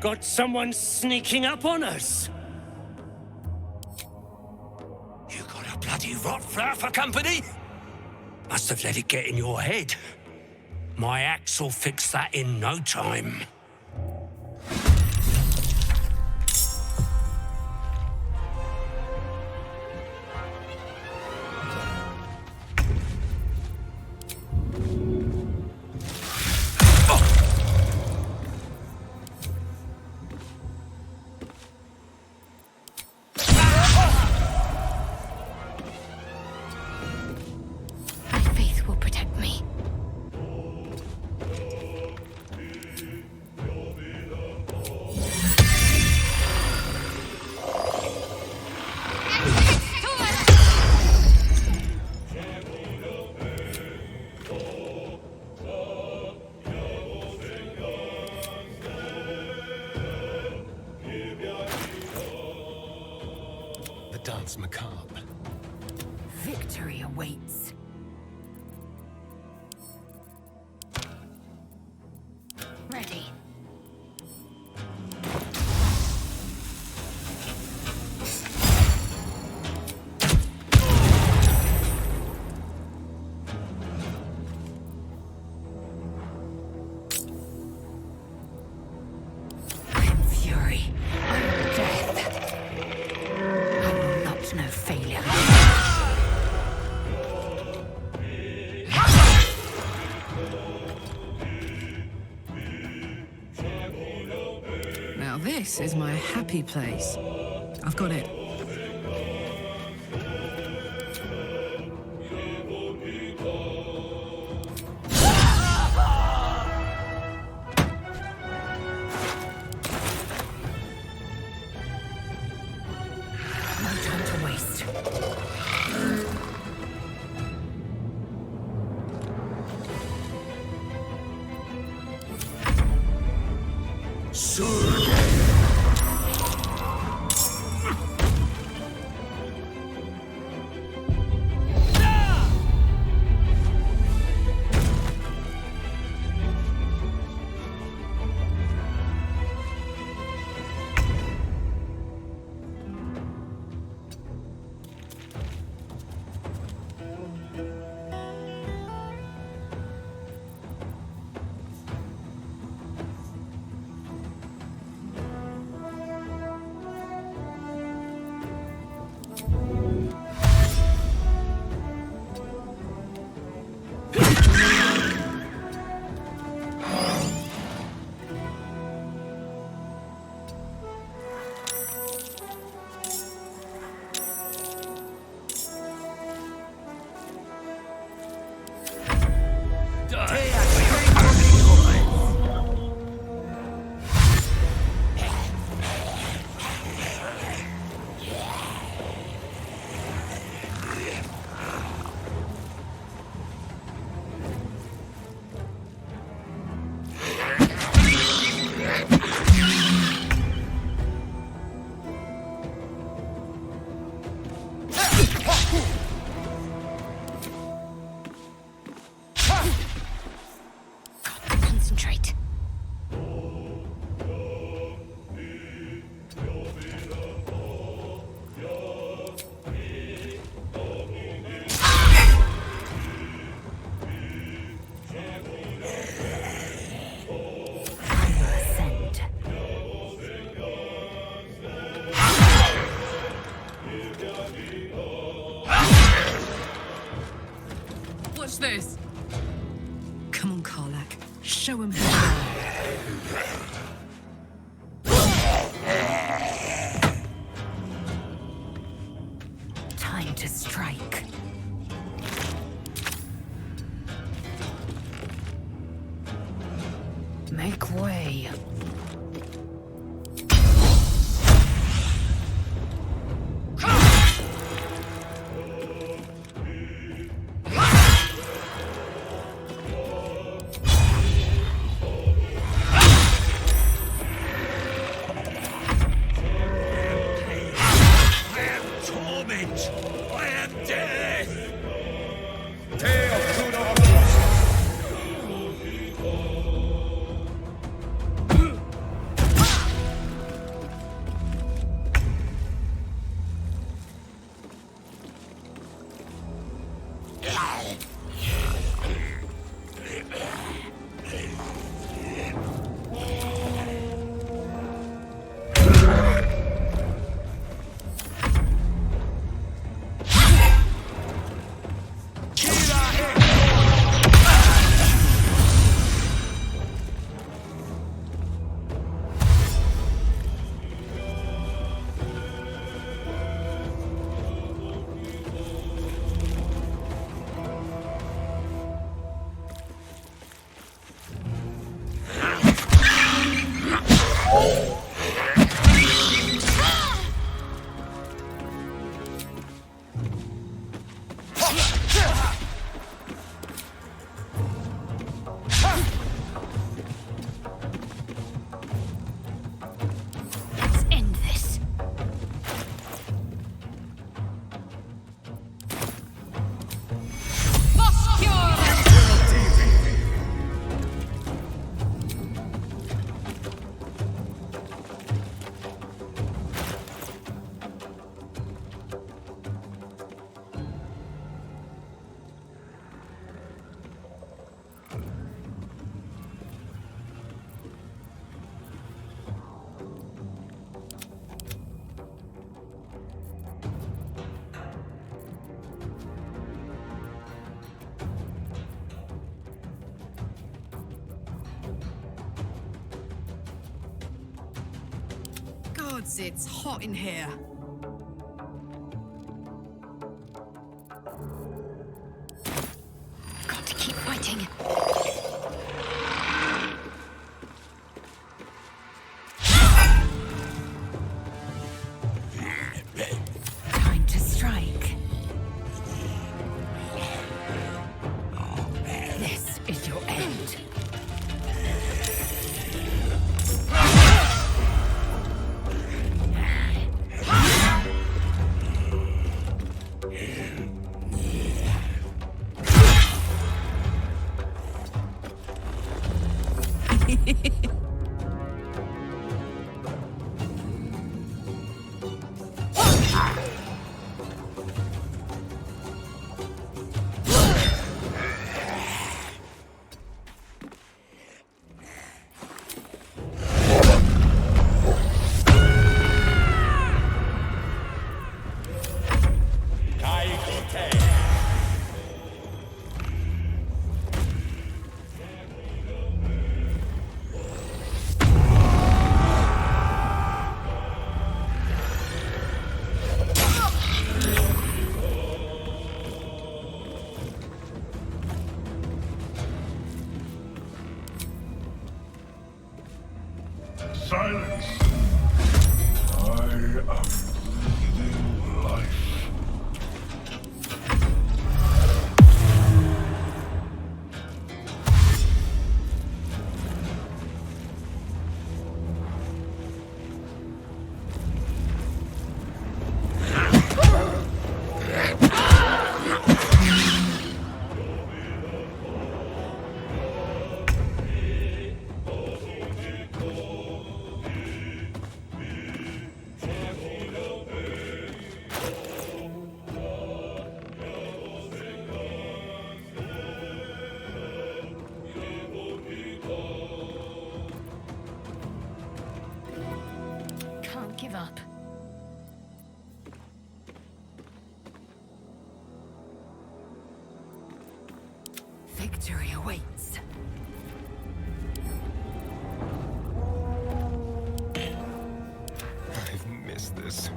Got someone sneaking up on us. You got a bloody rot flower for company? Must have let it get in your head. My axe will fix that in no time. Dance macabre. Victory awaits. Ready. I'm fury. I'm death. I will not know failure. Now this is my happy place. I've got it. No time to waste. Concentrate. Ascend. Watch this. Come on, Karlach. Show him who you are. Time to strike. Make way. Let's end this. Gods, it's hot in here. Got to keep fighting. Time to strike. This is your end. Silence! I am breathing life. Can't give up. Victory awaits. I've missed this.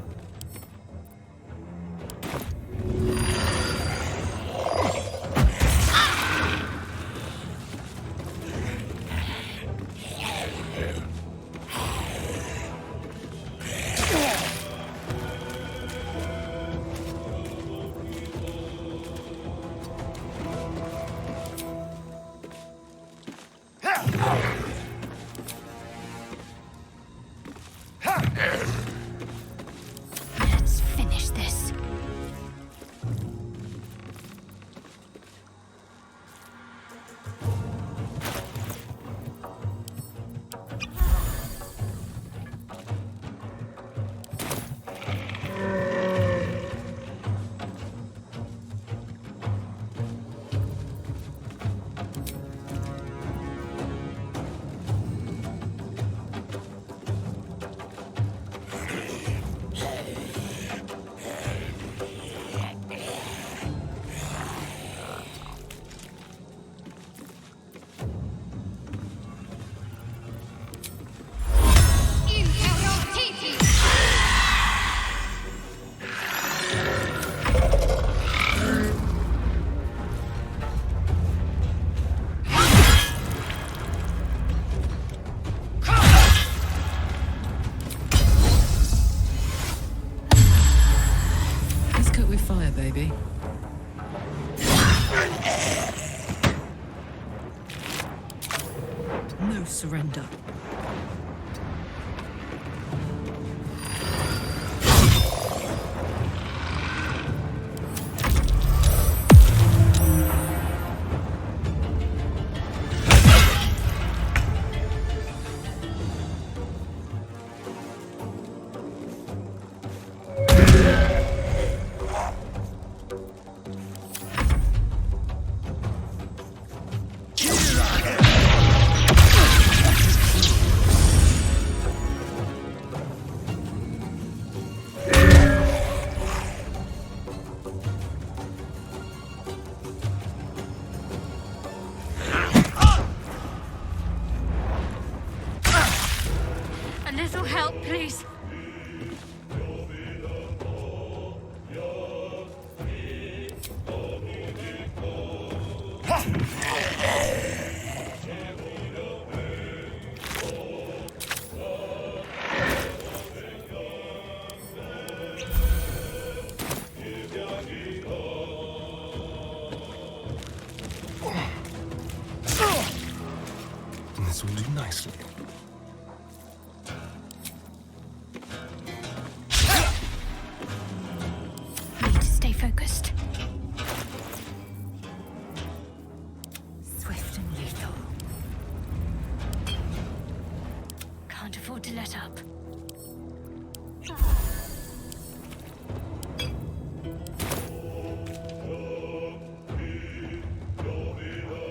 fire, baby. No surrender. A little help, please. This will do nicely. Need to stay focused. Swift and lethal. Can't afford to let up.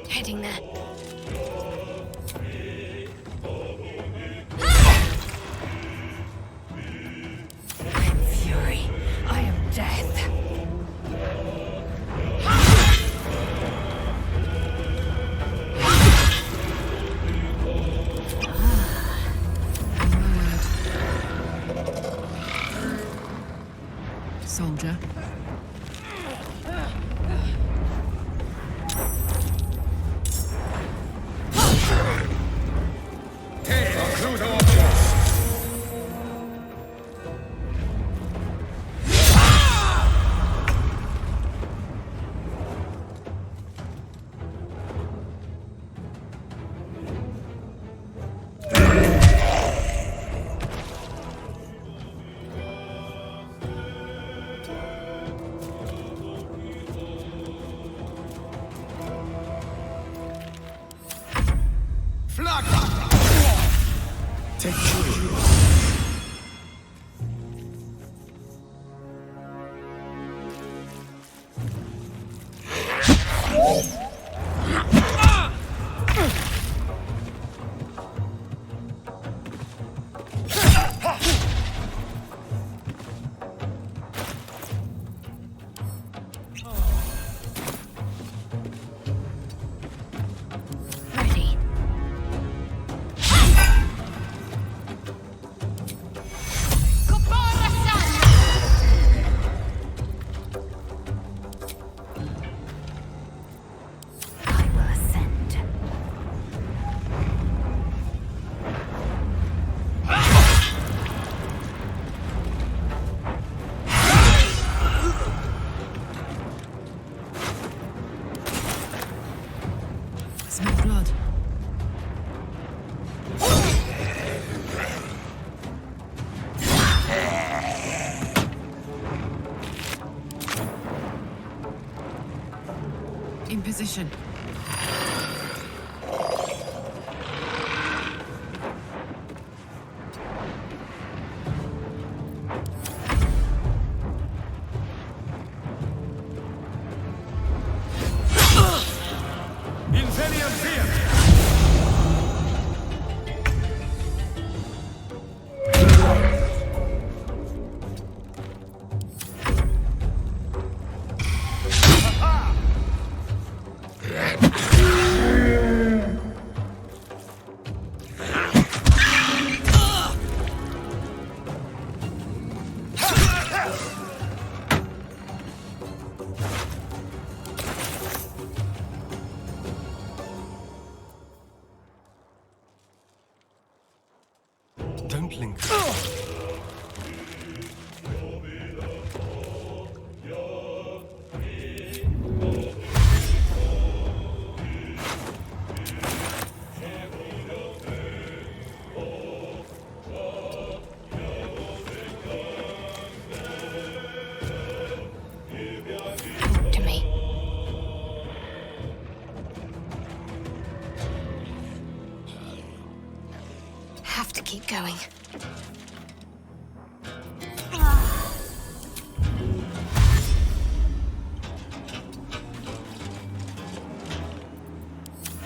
Heading there. I am fury. I am death. Soldier. Take charge. Ready. I will ascend. Smell blood. In position. going.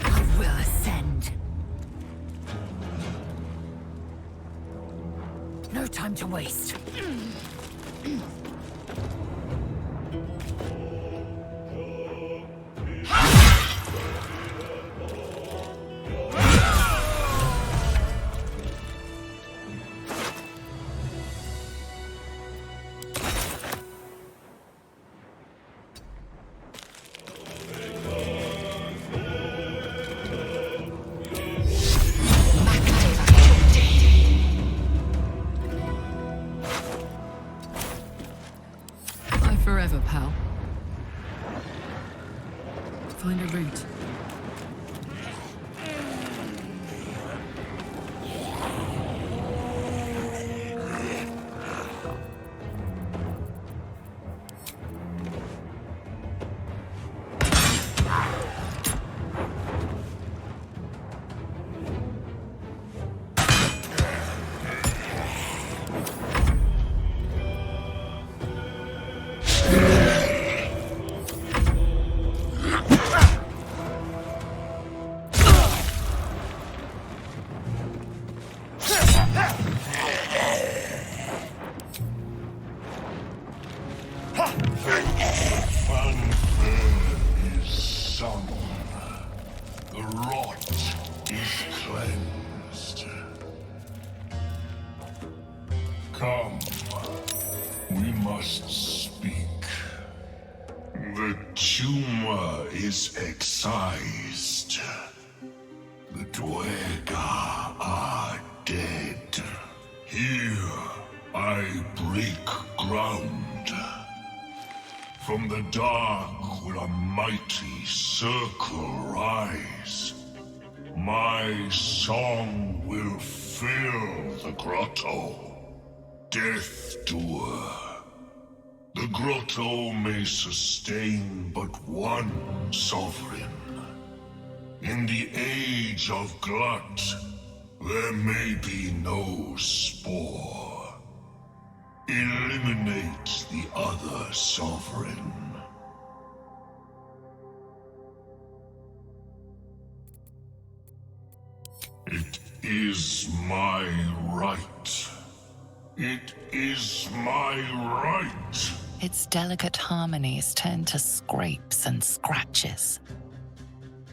I will ascend. No time to waste. Bye forever, pal. Find a route. Unfair is sung. The rot is cleansed. Come, we must speak. The tumor is excised. The Dwergar are dead. Here I break ground. From the dark will a mighty circle rise. My song will fill the grotto. Death Doer. The grotto may sustain but one sovereign. In the age of Glut, there may be no spore. Eliminate the other sovereign. It is my right. It is my right. Its delicate harmonies turn to scrapes and scratches.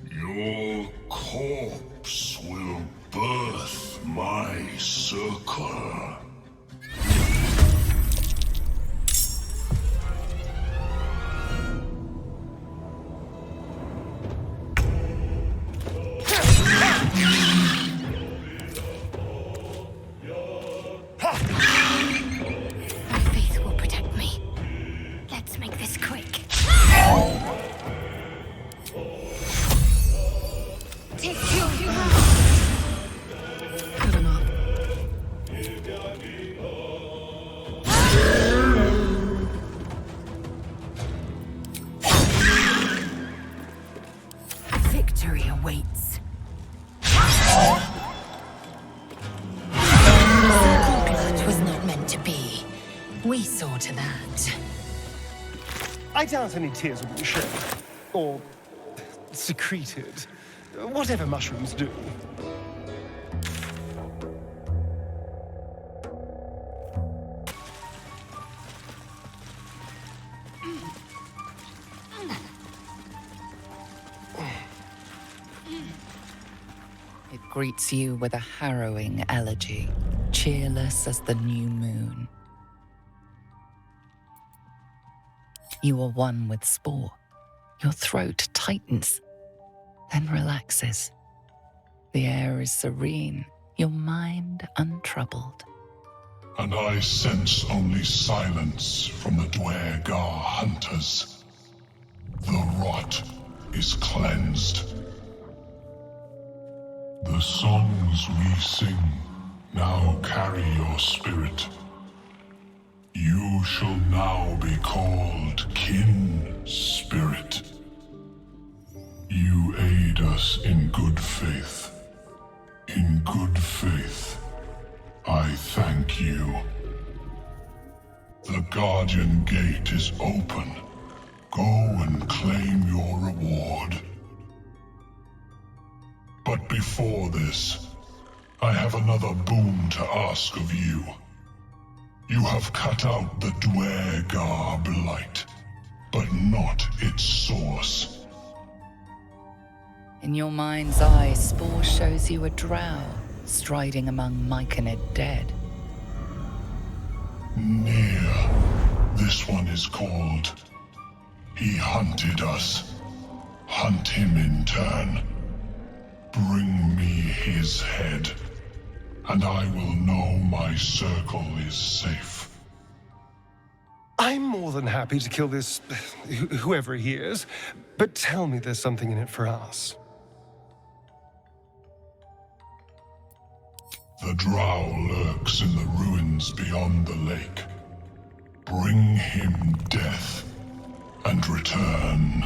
Your corpse will birth my circle. My faith will protect me. Let's make this quick. Take your Cut him up. victory awaits. It was not meant to be. We saw to that. I doubt any tears will be shed. Or secreted. Whatever mushrooms do. It greets you with a harrowing elegy, cheerless as the new moon. You are one with Spore. Your throat tightens, then relaxes. The air is serene, your mind untroubled. And I sense only silence from the Dwergar hunters. The rot is cleansed. The songs we sing now carry your spirit. You shall now be called Kin Spirit. You aid us in good faith. In good faith, I thank you. The Guardian Gate is open. Go and claim your reward. But before this, I have another boon to ask of you. You have cut out the Duergar blight, but not its source. In your mind's eye, Spore shows you a drow striding among Myconid dead. Near. This one is called. He hunted us. Hunt him in turn. Bring me his head, and I will know my circle is safe. I'm more than happy to kill this, whoever he is, but tell me there's something in it for us. The drow lurks in the ruins beyond the lake. Bring him death, and return.